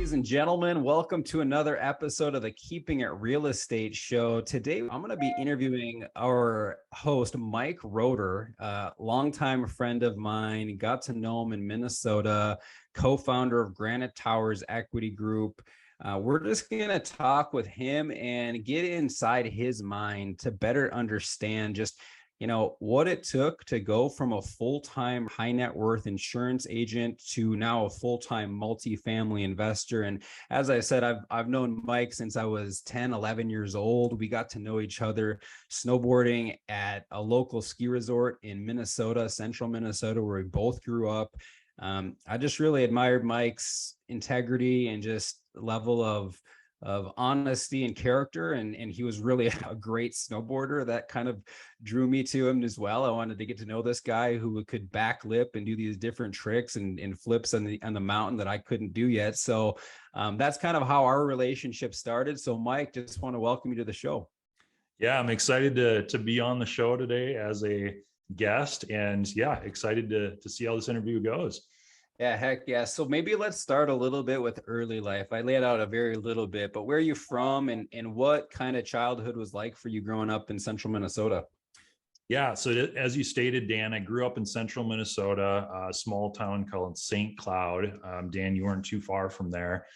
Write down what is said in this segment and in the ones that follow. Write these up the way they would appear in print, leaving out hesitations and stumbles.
Ladies and gentlemen, welcome to another episode of the Keeping It Real Estate Show. Today, I'm going to be interviewing our host, Mike Roeder, a longtime friend of mine. Got to know him in Minnesota, co-founder of Granite Towers Equity Group. We're just going to talk with him and get inside his mind to better understand just what it took to go from a full-time high net worth insurance agent to now a full-time multifamily investor. And as I said, I've known Mike since I was 10, 11 years old. We got to know each other snowboarding at a local ski resort in Minnesota, central Minnesota, where we both grew up. I just really admired Mike's integrity and just level of honesty and character. And he was really a great snowboarder. That kind of drew me to him as well. I wanted to get to know this guy who could backlip and do these different tricks and flips on the mountain that I couldn't do yet. So that's kind of how our relationship started. So Mike, just want to welcome you to the show. Yeah, I'm excited to be on the show today as a guest, and yeah, excited to see how this interview goes. Yeah, heck yeah. So maybe let's start a little bit with early life. I laid out a very little bit, but where are you from and what kind of childhood was like for you growing up in central Minnesota? Yeah, so as you stated, Dan, I grew up in central Minnesota, a small town called St. Cloud. Dan, you weren't too far from there.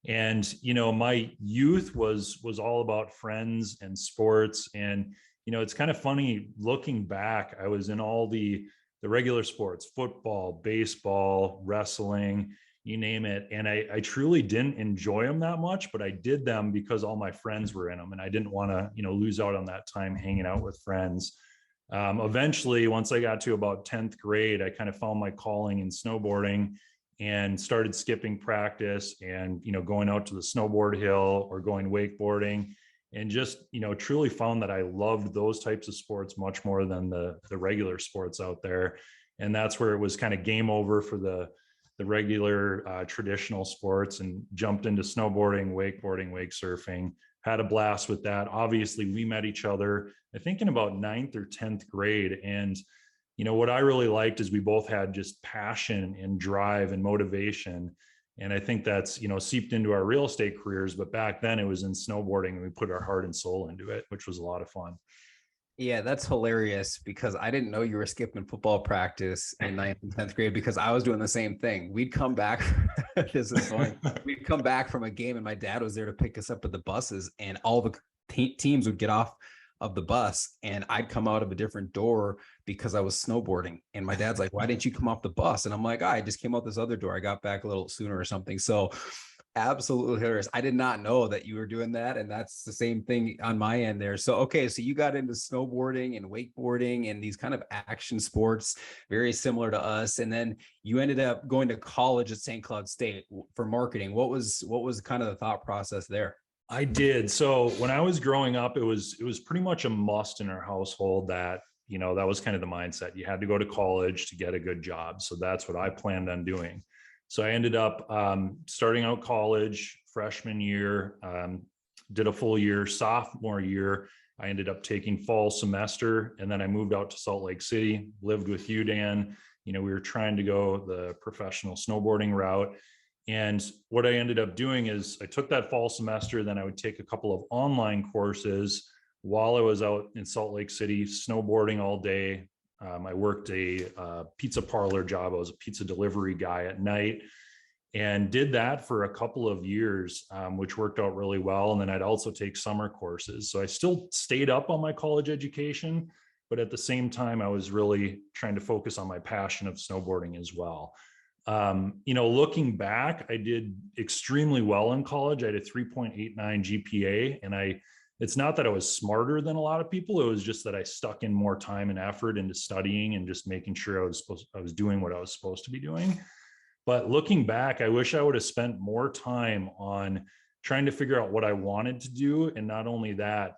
And, my youth was all about friends and sports. And, it's kind of funny looking back, I was in all the regular sports, football, baseball, wrestling, you name it. And I truly didn't enjoy them that much, but I did them because all my friends were in them. And I didn't want to, lose out on that time hanging out with friends. Eventually, once I got to about 10th grade, I kind of found my calling in snowboarding and started skipping practice and, going out to the snowboard hill or going wakeboarding. And just, truly found that I loved those types of sports much more than the regular sports out there. And that's where it was kind of game over for the regular traditional sports, and jumped into snowboarding, wakeboarding, wake surfing, had a blast with that. Obviously, we met each other, I think in about 9th or 10th grade. And, what I really liked is we both had just passion and drive and motivation. And I think that's, seeped into our real estate careers. But back then it was in snowboarding, and we put our heart and soul into it, which was a lot of fun. Yeah, that's hilarious because I didn't know you were skipping football practice in 9th and 10th grade because I was doing the same thing. We'd come back. This is funny. We'd come back from a game and my dad was there to pick us up at the buses, and all the teams would get off of the bus and I'd come out of a different door because I was snowboarding. And my dad's like, "Why didn't you come off the bus?" And I'm like, I just came out this other door. I got back a little sooner or something. So absolutely hilarious. I did not know that you were doing that. And that's the same thing on my end there. So, okay. So you got into snowboarding and wakeboarding and these kind of action sports, very similar to us. And then you ended up going to college at St. Cloud State for marketing. What was kind of the thought process there? I did. So when I was growing up, it was pretty much a must in our household that, that was kind of the mindset. You had to go to college to get a good job. So that's what I planned on doing. So I ended up starting out college freshman year, did a full year. Sophomore year, I ended up taking fall semester, and then I moved out to Salt Lake City, lived with you, Dan. We were trying to go the professional snowboarding route. And what I ended up doing is I took that fall semester, then I would take a couple of online courses while I was out in Salt Lake City, snowboarding all day. I worked a pizza parlor job. I was a pizza delivery guy at night, and did that for a couple of years, which worked out really well. And then I'd also take summer courses. So I still stayed up on my college education, but at the same time, I was really trying to focus on my passion of snowboarding as well. Looking back, I did extremely well in college. I had a 3.89 GPA, and it's not that I was smarter than a lot of people. It was just that I stuck in more time and effort into studying and just making sure I was doing what I was supposed to be doing. But looking back, I wish I would have spent more time on trying to figure out what I wanted to do. And not only that,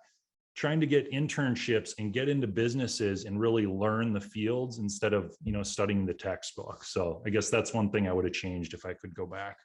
trying to get internships and get into businesses and really learn the fields instead of, studying the textbook. So I guess that's one thing I would have changed if I could go back.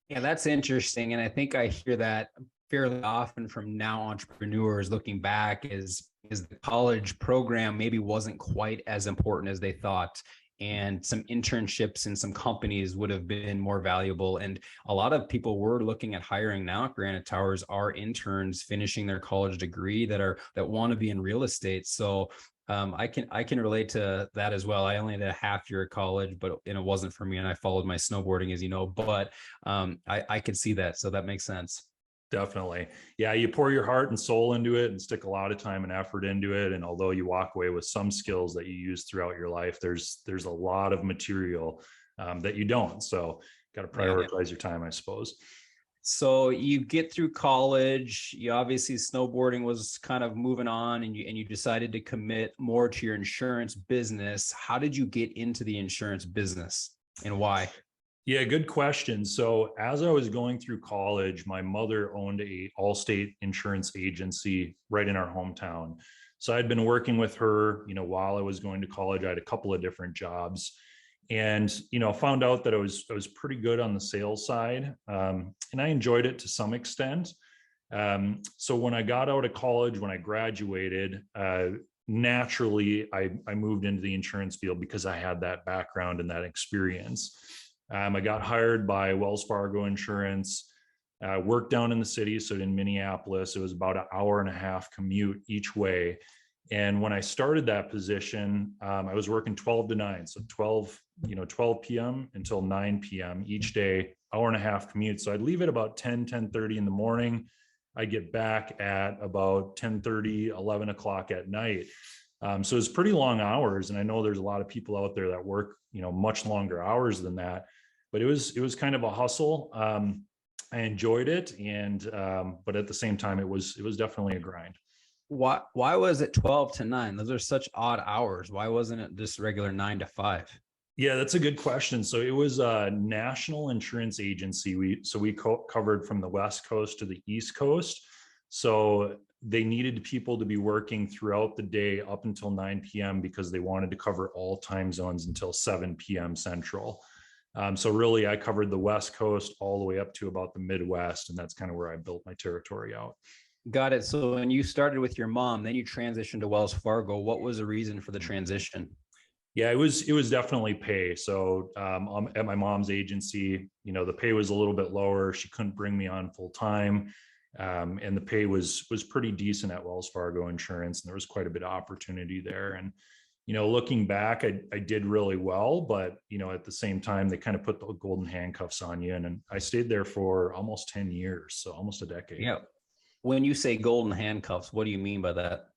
Yeah, that's interesting. And I think I hear that fairly often from now entrepreneurs looking back is the college program maybe wasn't quite as important as they thought. and some internships in some companies would have been more valuable. And a lot of people were looking at hiring now at Granite Towers are interns finishing their college degree that want to be in real estate. So I can relate to that as well. I only did a half year of college, but it wasn't for me, and I followed my snowboarding, as you know. But I could see that, so that makes sense. Definitely. Yeah, you pour your heart and soul into it and stick a lot of time and effort into it. And although you walk away with some skills that you use throughout your life, there's a lot of material that you don't. So got to prioritize your time, I suppose. So you get through college, you obviously snowboarding was kind of moving on, and you decided to commit more to your insurance business. How did you get into the insurance business and why? Yeah, good question. So as I was going through college, my mother owned a Allstate insurance agency right in our hometown. So I'd been working with her, while I was going to college. I had a couple of different jobs, and found out that I was pretty good on the sales side, and I enjoyed it to some extent. So when I got out of college, when I graduated, naturally I moved into the insurance field because I had that background and that experience. I got hired by Wells Fargo Insurance, worked down in the city. So in Minneapolis, it was about an hour and a half commute each way. And when I started that position, I was working 12 to 9. So 12 p.m. until 9 p.m. each day, hour and a half commute. So I'd leave at about 10:30 in the morning. I'd get back at about 10:30, 11 o'clock at night. So it's pretty long hours. And I know there's a lot of people out there that work, much longer hours than that, but it was kind of a hustle. I enjoyed it. But at the same time, it was definitely a grind. Why was it 12 to 9? Those are such odd hours. Why wasn't it just regular 9 to 5? Yeah, that's a good question. So it was a national insurance agency. We covered from the West Coast to the East Coast. So they needed people to be working throughout the day up until 9 p.m. because they wanted to cover all time zones until 7 p.m. Central. So really, I covered the West Coast all the way up to about the Midwest, and that's kind of where I built my territory out. Got it. So when you started with your mom, then you transitioned to Wells Fargo. What was the reason for the transition? Yeah, it was definitely pay. So at my mom's agency, the pay was a little bit lower. She couldn't bring me on full time, and the pay was pretty decent at Wells Fargo Insurance, and there was quite a bit of opportunity there. And looking back, I did really well, but at the same time, they kind of put the golden handcuffs on you, and I stayed there for almost 10 years, so almost a decade. Yeah. When you say golden handcuffs, what do you mean by that?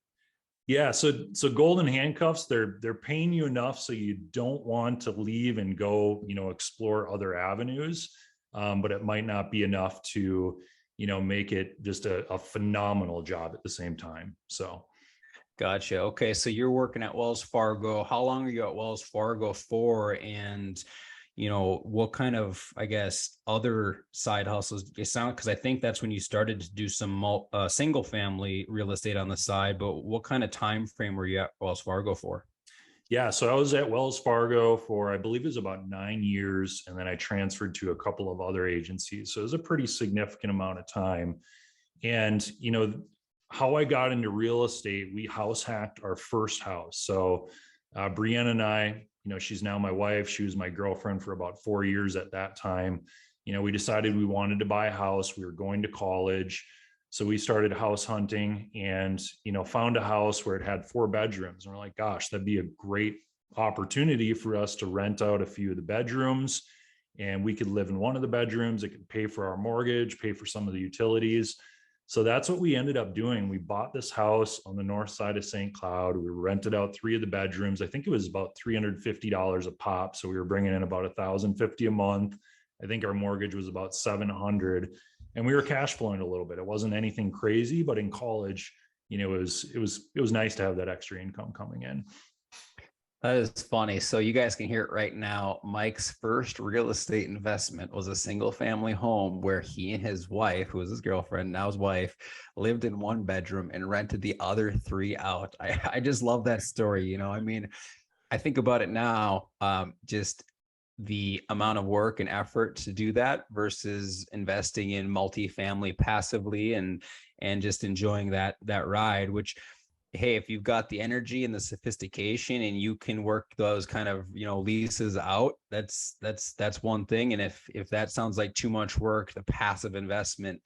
Yeah, so golden handcuffs, they're paying you enough so you don't want to leave and go, explore other avenues, but it might not be enough to, make it just a phenomenal job at the same time. So. Gotcha. Okay, so you're working at Wells Fargo. How long are you at Wells Fargo for? And what kind of, I guess, other side hustles you sound, because I think that's when you started to do some single family real estate on the side, but what kind of time frame were you at Wells Fargo for? Yeah, so I was at Wells Fargo for, I believe it was about 9 years, and then I transferred to a couple of other agencies. So it was a pretty significant amount of time. And how I got into real estate, we house hacked our first house. So Brianna and I, she's now my wife. She was my girlfriend for about 4 years at that time. We decided we wanted to buy a house. We were going to college. So we started house hunting and, found a house where it had 4 bedrooms. And we're like, gosh, that'd be a great opportunity for us to rent out a few of the bedrooms. And we could live in one of the bedrooms. It could pay for our mortgage, pay for some of the utilities. So that's what we ended up doing. We bought this house on the north side of St. Cloud. We rented out 3 of the bedrooms. I think it was about $350 a pop. So we were bringing in about $1,050 a month. I think our mortgage was about $700, and we were cash flowing a little bit. It wasn't anything crazy, but in college, it was nice to have that extra income coming in. That is funny. So you guys can hear it right now. Mike's first real estate investment was a single family home where he and his wife, who was his girlfriend, now his wife, lived in 1 bedroom and rented the other 3 out. I just love that story. I mean, I think about it now, just the amount of work and effort to do that versus investing in multifamily passively and just enjoying that ride, which hey, if you've got the energy and the sophistication and you can work those kind of, leases out, that's one thing. And if that sounds like too much work, the passive investment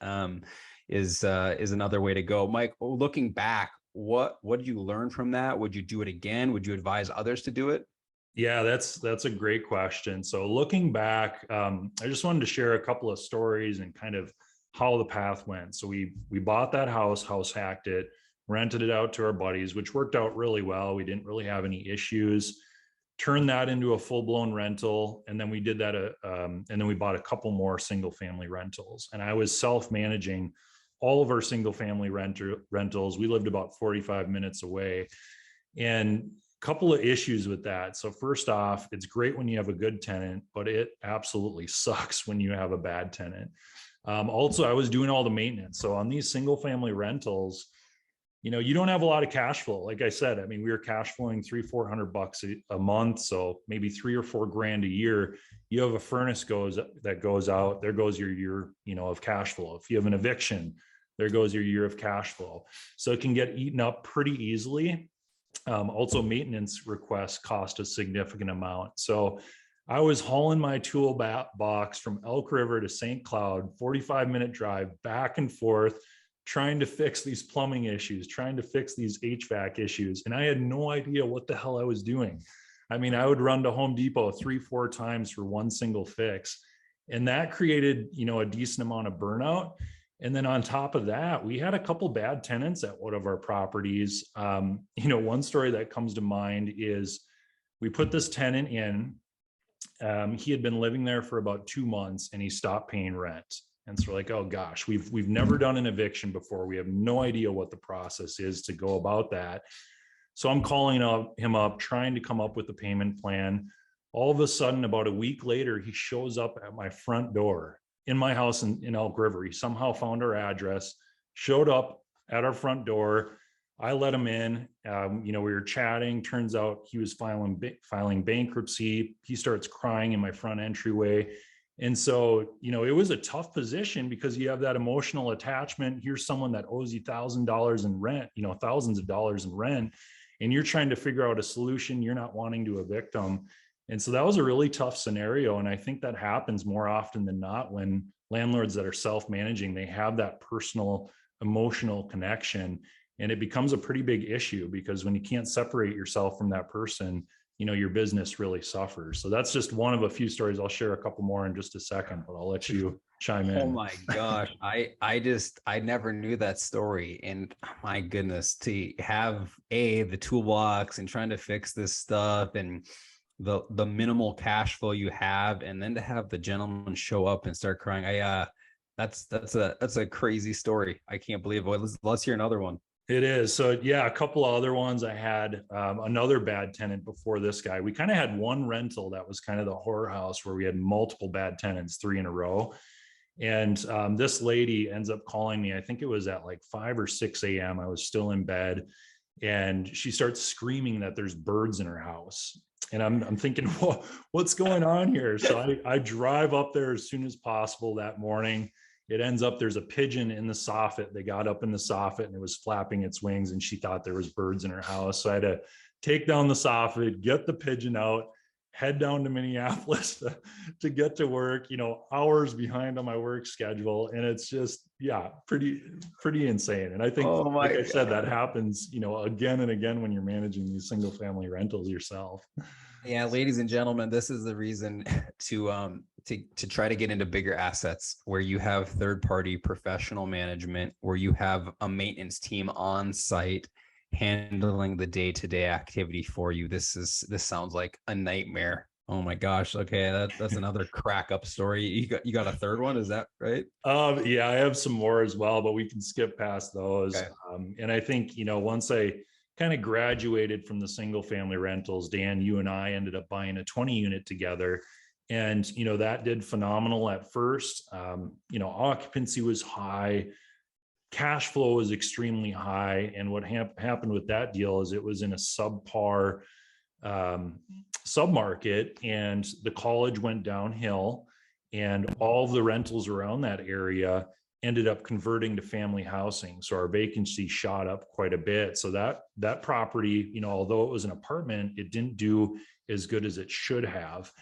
is another way to go. Mike, looking back, what did you learn from that? Would you do it again? Would you advise others to do it? Yeah, that's a great question. So looking back, I just wanted to share a couple of stories and kind of how the path went. So we bought that house hacked it, rented it out to our buddies, which worked out really well. We didn't really have any issues. Turned that into a full blown rental, and then we did that. And then we bought a couple more single family rentals. And I was self managing all of our single family rentals. We lived about 45 minutes away, and couple of issues with that. So first off, it's great when you have a good tenant, but it absolutely sucks when you have a bad tenant. Also, I was doing all the maintenance. So on these single family rentals, you don't have a lot of cash flow. Like I said, I mean, we were cash flowing $300-400 a month. So maybe $3 or $4 a year. You have a furnace that goes out, there goes your year, of cash flow. If you have an eviction, there goes your year of cash flow. So it can get eaten up pretty easily. Also, maintenance requests cost a significant amount. So I was hauling my toolbox from Elk River to St. Cloud, 45-minute drive back and forth, trying to fix these plumbing issues, trying to fix these HVAC issues. And I had no idea what the hell I was doing. I mean, I would run to Home Depot 3-4 times for one single fix. And that created, a decent amount of burnout. And then on top of that, we had a couple bad tenants at one of our properties. One story that comes to mind is we put this tenant in. He had been living there for about 2 months and he stopped paying rent. And so we're like, oh gosh, we've never done an eviction before. We have no idea what the process is to go about that. So I'm calling him up, trying to come up with a payment plan. All of a sudden, about a week later, he shows up at my front door in my house in Elk River. He somehow found our address, showed up at our front door. I let him in. We were chatting. Turns out he was filing bankruptcy. He starts crying in my front entryway. And so, it was a tough position because you have that emotional attachment. Here's someone that owes you $1,000 in rent, thousands of dollars in rent, and you're trying to figure out a solution. You're not wanting to evict them. And so that was a really tough scenario. And I think that happens more often than not when landlords that are self-managing, they have that personal emotional connection, and it becomes a pretty big issue because when you can't separate yourself from that person, your business really suffers. So that's just one of a few stories. I'll share a couple more in just a second, but I'll let you chime in. Oh my gosh. I never knew that story. And my goodness, to have the toolbox and trying to fix this stuff and the minimal cash flow you have, and then to have the gentleman show up and start crying. That's a crazy story. I can't believe it. Let's hear another one. It is. So yeah, a couple of other ones. I had another bad tenant before this guy. We kind of had one rental that was kind of the horror house where we had multiple bad tenants, 3 in a row. And this lady ends up calling me. I think it was at like 5 or 6 a.m. I was still in bed, and she starts screaming that there's birds in her house. And I'm thinking, what's going on here? So I drive up there as soon as possible that morning. It ends up there's a pigeon in the soffit. They got up in the soffit and it was flapping its wings, and she thought there was birds in her house. So I had to take down the soffit, get the pigeon out, head down to Minneapolis to get to work, hours behind on my work schedule. And it's just, pretty insane. And I think, like I said, that happens, again and again when you're managing these single family rentals yourself. Yeah, ladies and gentlemen, this is the reason to try to get into bigger assets where you have third-party professional management, where you have a maintenance team on site handling the day-to-day activity for you. This sounds like a nightmare. Oh my gosh. Okay, that's another crack up story. You got a third one, is that right? Yeah, I have some more as well, but we can skip past those. Okay. And I think, once I kind of graduated from the single family rentals, Dan, you and I ended up buying a 20 unit together. And, that did phenomenal at first. Occupancy was high, cash flow was extremely high. And what happened with that deal is it was in a subpar submarket, and the college went downhill, and all of the rentals around that area ended up converting to family housing. So our vacancy shot up quite a bit. So that property, although it was an apartment, it didn't do as good as it should have.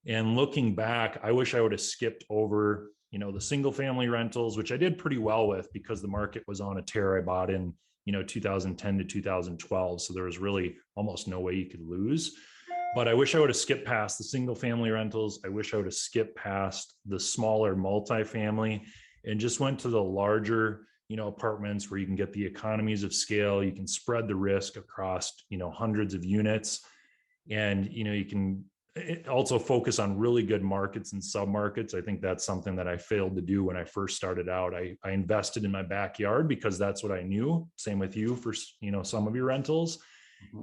And looking back, I wish I would have skipped over, the single family rentals, which I did pretty well with because the market was on a tear. I bought in, 2010 to 2012. So there was really almost no way you could lose. But I wish I would have skipped past the single family rentals. I wish I would have skipped past the smaller multifamily and just went to the larger, apartments where you can get the economies of scale. You can spread the risk across, hundreds of units. And, you can also focus on really good markets and submarkets. I think that's something that I failed to do when I first started out. I invested in my backyard because that's what I knew. Same with you for, some of your rentals.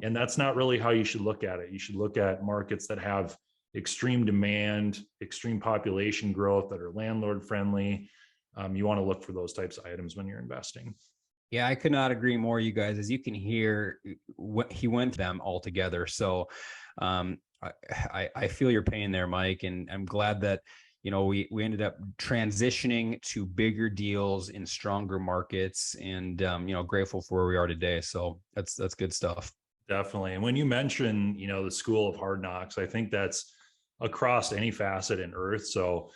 And that's not really how you should look at it. You should look at markets that have extreme demand, extreme population growth, that are landlord friendly. You want to look for those types of items when you're investing. Yeah, I could not agree more, you guys. As you can hear, he went to them all together. So I feel your pain there, Mike, and I'm glad that we ended up transitioning to bigger deals in stronger markets, and grateful for where we are today. So that's good stuff. Definitely. And when you mention, the school of hard knocks, I think that's across any facet in earth. So,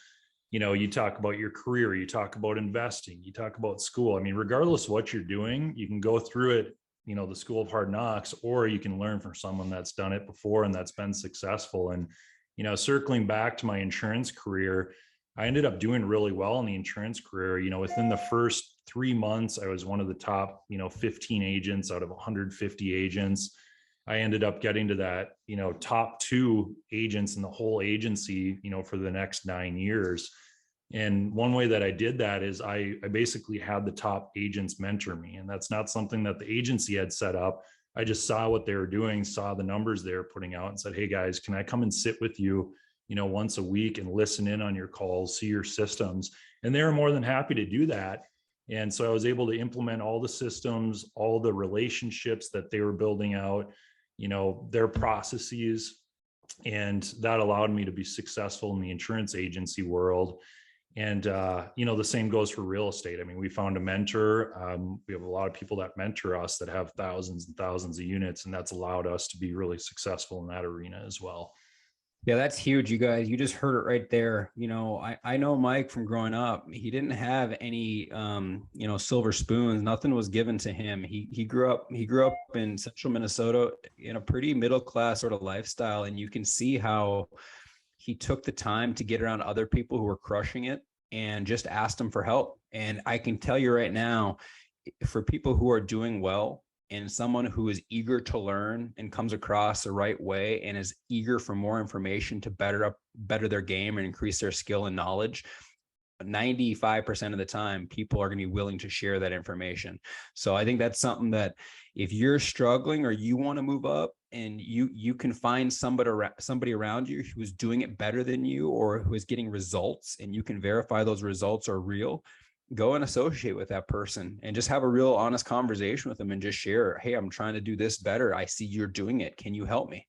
you talk about your career, you talk about investing, you talk about school. I mean, regardless of what you're doing, you can go through it, the school of hard knocks, or you can learn from someone that's done it before and that's been successful. And, circling back to my insurance career, I ended up doing really well in the insurance career. Within the first 3 months, I was one of the top, 15 agents out of 150 agents. I ended up getting to that, top 2 agents in the whole agency, for the next 9 years. And one way that I did that is I basically had the top agents mentor me. And that's not something that the agency had set up. I just saw what they were doing, saw the numbers they were putting out, and said, hey guys, can I come and sit with you, once a week and listen in on your calls, see your systems? And they were more than happy to do that. And so I was able to implement all the systems, all the relationships that they were building out, their processes. And that allowed me to be successful in the insurance agency world. And, the same goes for real estate. I mean, we found a mentor. We have a lot of people that mentor us that have thousands and thousands of units, and that's allowed us to be really successful in that arena as well. Yeah, that's huge, you guys. You just heard it right there. I know Mike from growing up. He didn't have any, silver spoons. Nothing was given to him. He grew up in central Minnesota in a pretty middle class sort of lifestyle, and you can see how he took the time to get around other people who were crushing it and just asked them for help. And I can tell you right now, for people who are doing well, and someone who is eager to learn and comes across the right way and is eager for more information to better their game and increase their skill and knowledge, 95% of the time, people are going to be willing to share that information. So I think that's something that if you're struggling or you want to move up and you can find somebody around you who's doing it better than you or who is getting results, and you can verify those results are real, go and associate with that person and just have a real honest conversation with them and just share, hey, I'm trying to do this better. I see you're doing it. Can you help me?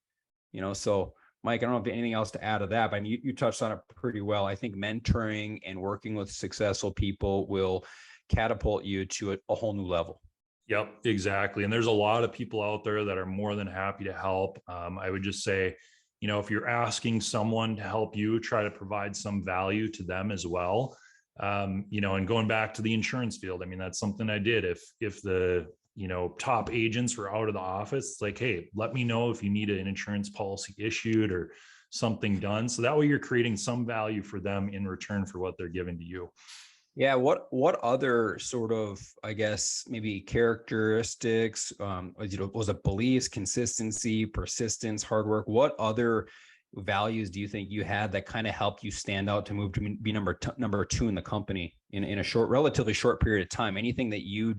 So Mike, I don't know if anything else to add to that, but I mean, you touched on it pretty well. I think mentoring and working with successful people will catapult you to a whole new level. Yep, exactly. And there's a lot of people out there that are more than happy to help. I would just say, if you're asking someone to help you, try to provide some value to them as well. And going back to the insurance field, I mean, that's something I did. If the, top agents were out of the office, it's like, hey, let me know if you need an insurance policy issued or something done. So that way you're creating some value for them in return for what they're giving to you. Yeah. What other sort of, I guess, maybe characteristics, was it beliefs, consistency, persistence, hard work? What other values do you think you had that kind of helped you stand out to move to be number 2 in the company in a relatively short period of time? Anything that you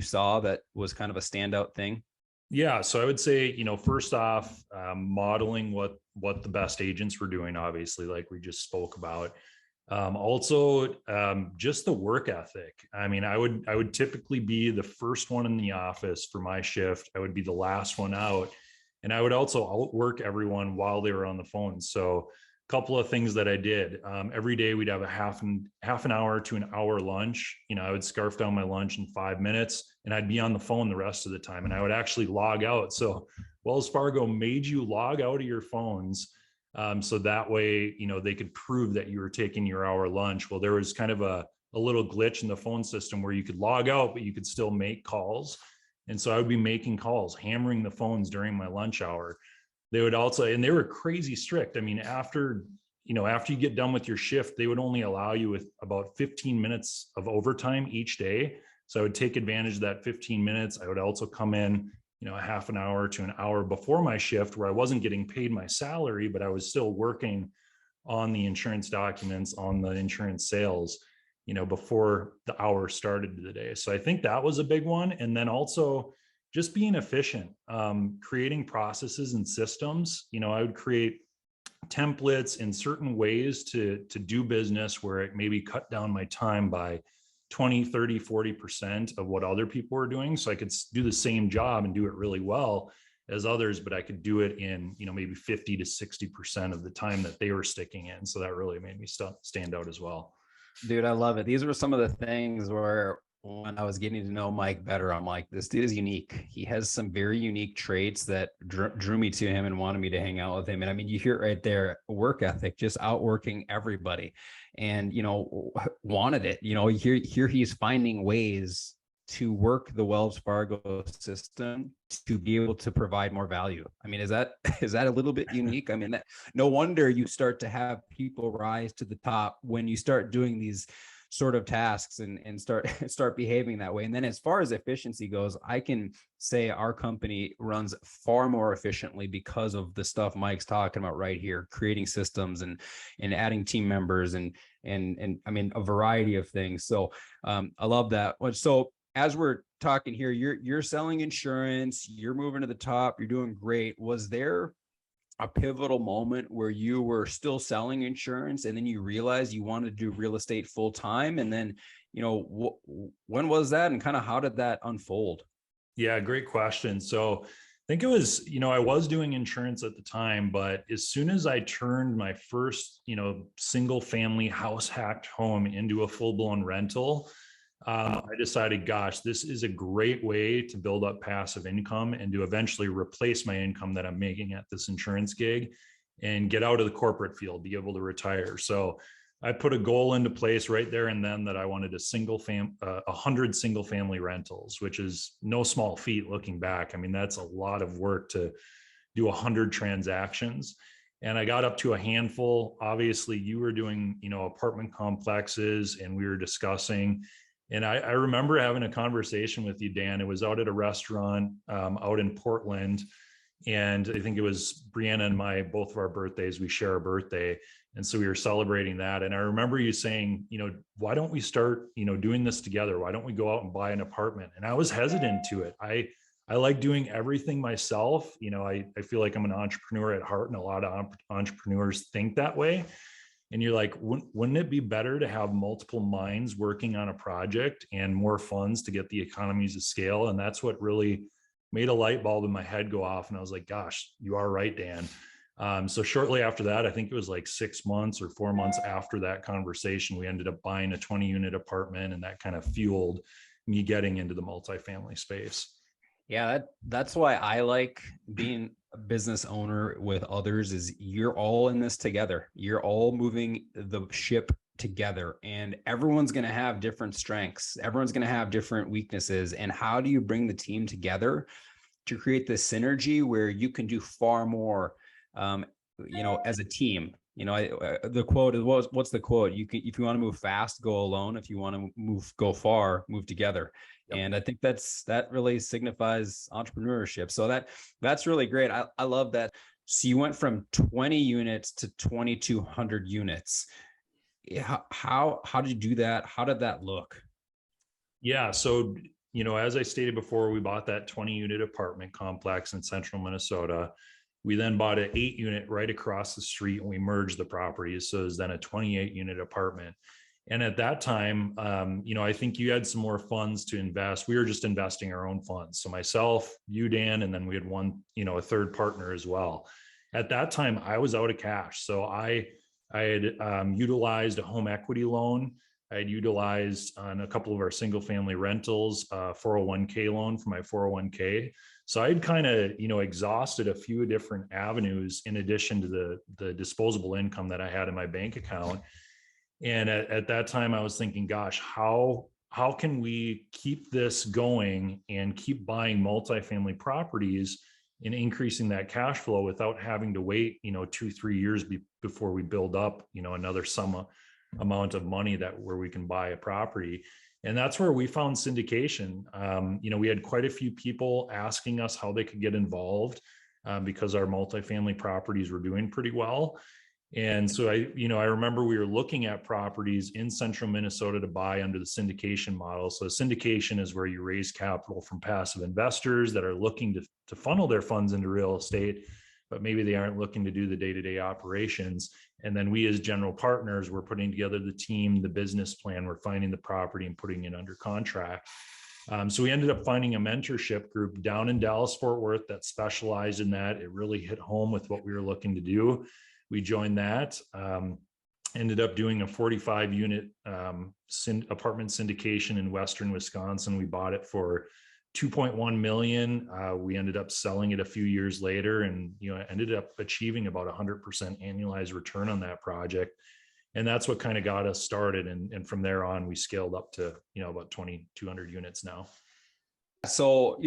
saw that was kind of a standout thing? Yeah. So I would say, first off, modeling what the best agents were doing, obviously, like we just spoke about. Also, just the work ethic. I mean, I would typically be the first one in the office for my shift. I would be the last one out. And I would also outwork everyone while they were on the phone. So, couple of things that I did. Every day we'd have a half an hour to an hour lunch. I would scarf down my lunch in 5 minutes, and I'd be on the phone the rest of the time, and I would actually log out. So Wells Fargo made you log out of your phones. So that way, they could prove that you were taking your hour lunch. Well, there was kind of a little glitch in the phone system where you could log out, but you could still make calls. And so I would be making calls, hammering the phones during my lunch hour. They would also, and they were crazy strict. I mean, after you get done with your shift, they would only allow you with about 15 minutes of overtime each day. So I would take advantage of that 15 minutes. I would also come in, a half an hour to an hour before my shift where I wasn't getting paid my salary, but I was still working on the insurance documents, on the insurance sales, before the hour started of the day. So I think that was a big one. And then also just being efficient, creating processes and systems. I would create templates in certain ways to do business where it maybe cut down my time by 20, 30, 40% of what other people were doing. So I could do the same job and do it really well as others, but I could do it in, maybe 50 to 60% of the time that they were sticking in. So that really made me stand out as well. Dude, I love it. These were some of the things where when I was getting to know Mike better, I'm like, this dude is unique. He has some very unique traits that drew me to him and wanted me to hang out with him. And I mean, you hear it right there, work ethic, just outworking everybody, and, wanted it, here he's finding ways to work the Wells Fargo system to be able to provide more value. I mean, is that a little bit unique? I mean, no wonder you start to have people rise to the top when you start doing these sort of tasks and start behaving that way. And then as far as efficiency goes, I can say our company runs far more efficiently because of the stuff Mike's talking about right here, creating systems and adding team members and I mean, a variety of things. So I love that. So as we're talking here, you're selling insurance, you're moving to the top, you're doing great. Was there a pivotal moment where you were still selling insurance and then you realized you wanted to do real estate full time? And then, when was that and kind of how did that unfold? Yeah, great question. So I think it was, I was doing insurance at the time, but as soon as I turned my first, single family house hacked home into a full blown rental, I decided, gosh, this is a great way to build up passive income and to eventually replace my income that I'm making at this insurance gig and get out of the corporate field, be able to retire. So I put a goal into place right there and then that I wanted 100 single family rentals, which is no small feat looking back. I mean, that's a lot of work to do 100 transactions. And I got up to a handful. Obviously, you were doing, apartment complexes, and we were discussing. And I remember having a conversation with you, Dan. It was out at a restaurant out in Portland. And I think it was Brianna and both of our birthdays. We share a birthday. And so we were celebrating that. And I remember you saying, why don't we start, doing this together? Why don't we go out and buy an apartment? And I was hesitant to it. I like doing everything myself. I feel like I'm an entrepreneur at heart, and a lot of entrepreneurs think that way. And you're like, wouldn't it be better to have multiple minds working on a project and more funds to get the economies of scale? And that's what really made a light bulb in my head go off. And I was like, gosh, you are right, Dan. So shortly after that, I think it was like 6 months or 4 months after that conversation, we ended up buying a 20-unit apartment, and that kind of fueled me getting into the multifamily space. Yeah, that's why I like being a business owner with others, is you're all in this together. You're all moving the ship together, and everyone's going to have different strengths. Everyone's going to have different weaknesses. And how do you bring the team together to create this synergy where you can do far more, as a team? The quote is, what's the quote? If you want to move fast, go alone. If you want to go far, move together. Yep. And I think that really signifies entrepreneurship. So that's really great. I love that. So you went from 20 units to 2,200 units. How did you do that? How did that look? Yeah. So, as I stated before, we bought that 20-unit apartment complex in central Minnesota. We then bought an 8-unit right across the street, and we merged the properties. So it was then a 28-unit apartment. And at that time, I think you had some more funds to invest. We were just investing our own funds. So myself, you, Dan, and then we had one, a third partner as well. At that time, I was out of cash. So I I had utilized a home equity loan. I had utilized on a couple of our single family rentals, 401k loan for my 401k. So I'd kind of, exhausted a few different avenues in addition to the disposable income that I had in my bank account. And at that time I was thinking, gosh, how can we keep this going and keep buying multifamily properties and increasing that cash flow without having to wait, 2-3 years before we build up, another amount of money where we can buy a property. And that's where we found syndication. We had quite a few people asking us how they could get involved because our multifamily properties were doing pretty well. And so I remember we were looking at properties in central Minnesota to buy under the syndication model. So syndication is where you raise capital from passive investors that are looking to funnel their funds into real estate, but maybe they aren't looking to do the day-to-day operations. And then we as general partners, we're putting together the team, the business plan, we're finding the property and putting it under contract. So we ended up finding a mentorship group down in Dallas, Fort Worth that specialized in that. It really hit home with what we were looking to do. We joined that, ended up doing a 45 unit apartment syndication in Western Wisconsin. We bought it for 2.1 million. We ended up selling it a few years later and, ended up achieving about 100% annualized return on that project. And that's what kind of got us started. And from there on, we scaled up to, about 2,200 units now. So,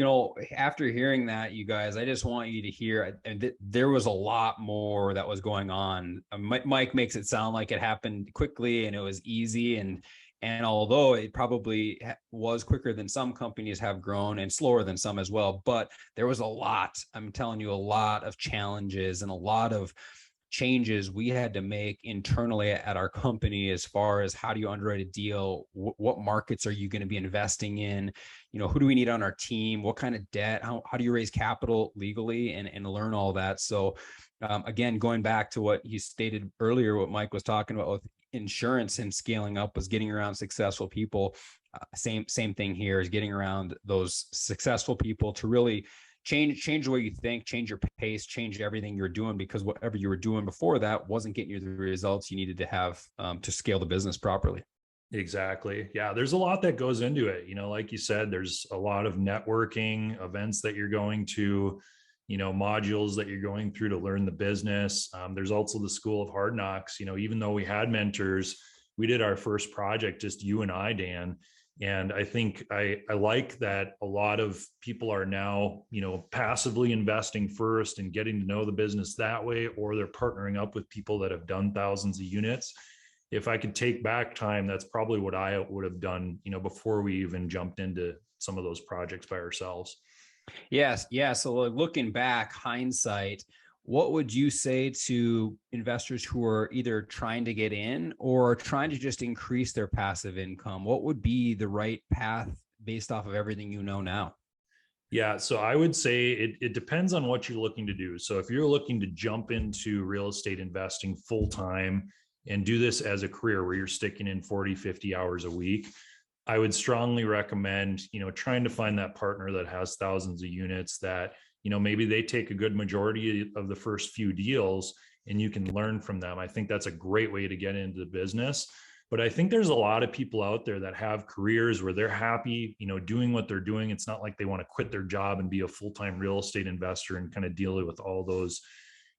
after hearing that, you guys, I just want you to hear there was a lot more that was going on. Mike makes it sound like it happened quickly and it was easy. And although it probably was quicker than some companies have grown and slower than some as well, but there was a lot, I'm telling you, a lot of challenges and a lot of changes we had to make internally at our company as far as how do you underwrite a deal, what markets are you going to be investing in, who do we need on our team, what kind of debt, how do you raise capital legally, and learn all that. So again, going back to what you stated earlier, what Mike was talking about with insurance and scaling up was getting around successful people. Same thing here is getting around those successful people to really change the way you think, change your pace, change everything you're doing, because whatever you were doing before that wasn't getting you the results you needed to have to scale the business properly. Exactly. Yeah. There's a lot that goes into it. Like you said, there's a lot of networking events that you're going to, modules that you're going through to learn the business. There's also the school of hard knocks. Even though we had mentors, we did our first project, just you and I, Dan. And I think I like that a lot of people are now, passively investing first and getting to know the business that way, or they're partnering up with people that have done thousands of units. If I could take back time, that's probably what I would have done, before we even jumped into some of those projects by ourselves. Yes. Yeah. So looking back, hindsight, what would you say to investors who are either trying to get in or trying to just increase their passive income? What would be the right path based off of everything you know now? Yeah, so I would say it depends on what you're looking to do. So if you're looking to jump into real estate investing full time and do this as a career where you're sticking in 40, 50 hours a week, I would strongly recommend, trying to find that partner that has thousands of units that, maybe they take a good majority of the first few deals and you can learn from them. I think that's a great way to get into the business. But I think there's a lot of people out there that have careers where they're happy, doing what they're doing. It's not like they want to quit their job and be a full-time real estate investor and kind of deal with all those,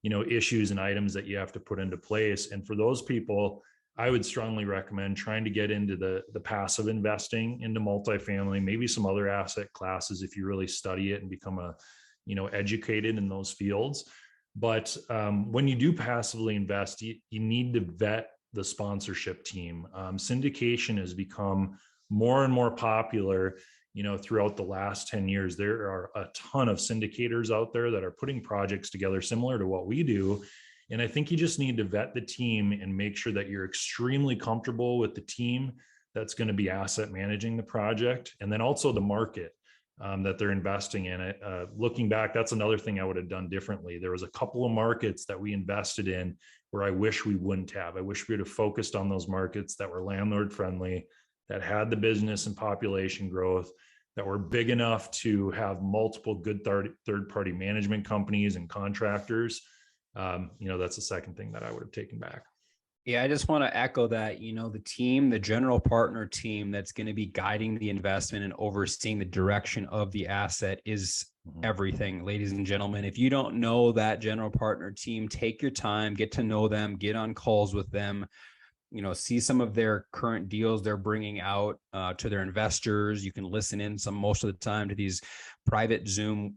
issues and items that you have to put into place. And for those people, I would strongly recommend trying to get into the passive investing into multifamily, maybe some other asset classes if you really study it and become educated in those fields. But when you do passively invest, you need to vet the sponsorship team. Syndication has become more and more popular, throughout the last 10 years. There are a ton of syndicators out there that are putting projects together similar to what we do. And I think you just need to vet the team and make sure that you're extremely comfortable with the team that's going to be asset managing the project. And then also the market that they're investing in. Looking back, that's another thing I would have done differently. There was a couple of markets that we invested in where I wish we wouldn't have. I wish we would have focused on those markets that were landlord friendly, that had the business and population growth, that were big enough to have multiple good third-party management companies and contractors. That's the second thing that I would have taken back. Yeah, I just want to echo that, the team, the general partner team that's going to be guiding the investment and overseeing the direction of the asset is everything, ladies and gentlemen. If you don't know that general partner team, take your time, get to know them, get on calls with them, see some of their current deals they're bringing out to their investors. You can listen in most of the time to these private Zoom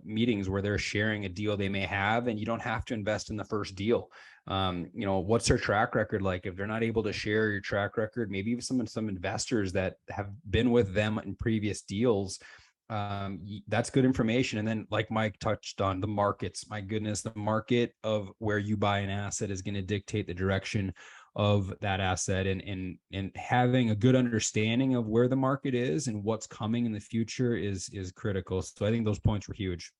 meetings where they're sharing a deal they may have, and you don't have to invest in the first deal. What's their track record like? If they're not able to share your track record, maybe even some investors that have been with them in previous deals, that's good information. And then, like Mike touched on, the markets, my goodness, the market of where you buy an asset is going to dictate the direction of that asset, and having a good understanding of where the market is and what's coming in the future is critical. So I think those points were huge.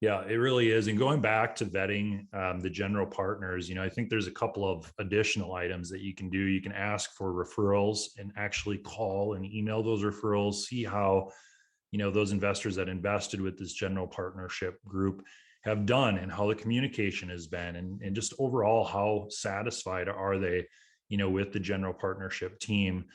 Yeah, it really is. And going back to vetting the general partners, I think there's a couple of additional items that you can do. You can ask for referrals and actually call and email those referrals, see how, those investors that invested with this general partnership group have done and how the communication has been, and just overall, how satisfied are they, with the general partnership team.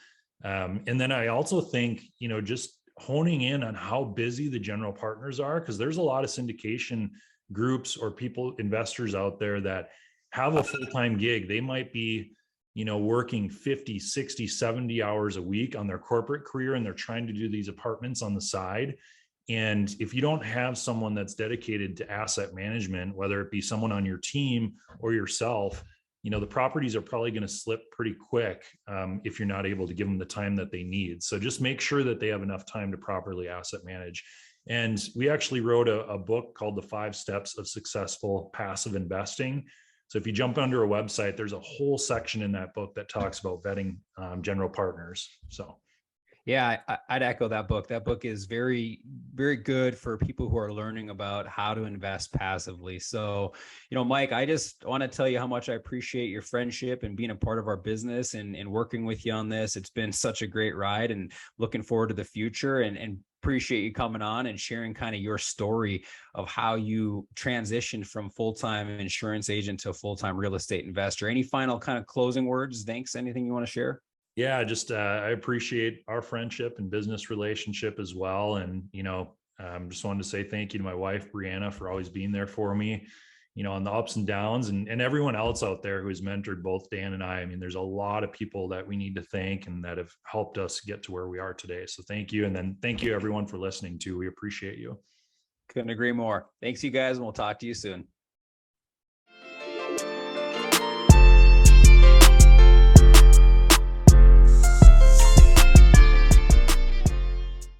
And then I also think, just honing in on how busy the general partners are, because there's a lot of syndication groups or investors out there that have a full-time gig. They might be, working 50, 60, 70 hours a week on their corporate career, and they're trying to do these apartments on the side. And if you don't have someone that's dedicated to asset management, whether it be someone on your team or yourself, the properties are probably going to slip pretty quick if you're not able to give them the time that they need. So just make sure that they have enough time to properly asset manage. And we actually wrote a book called The 5 Steps of Successful Passive Investing. So if you jump under a website, there's a whole section in that book that talks about vetting general partners. So. Yeah, I'd echo that book. That book is very, very good for people who are learning about how to invest passively. So, Mike, I just want to tell you how much I appreciate your friendship and being a part of our business and working with you on this. It's been such a great ride, and looking forward to the future, and appreciate you coming on and sharing kind of your story of how you transitioned from full-time insurance agent to a full-time real estate investor. Any final kind of closing words? Thanks. Anything you want to share? Yeah, just I appreciate our friendship and business relationship as well. And, just wanted to say thank you to my wife, Brianna, for always being there for me, on the ups and downs, and everyone else out there who has mentored both Dan and I. I mean, there's a lot of people that we need to thank and that have helped us get to where we are today. So thank you. And then thank you everyone for listening too. We appreciate you. Couldn't agree more. Thanks, you guys, and we'll talk to you soon.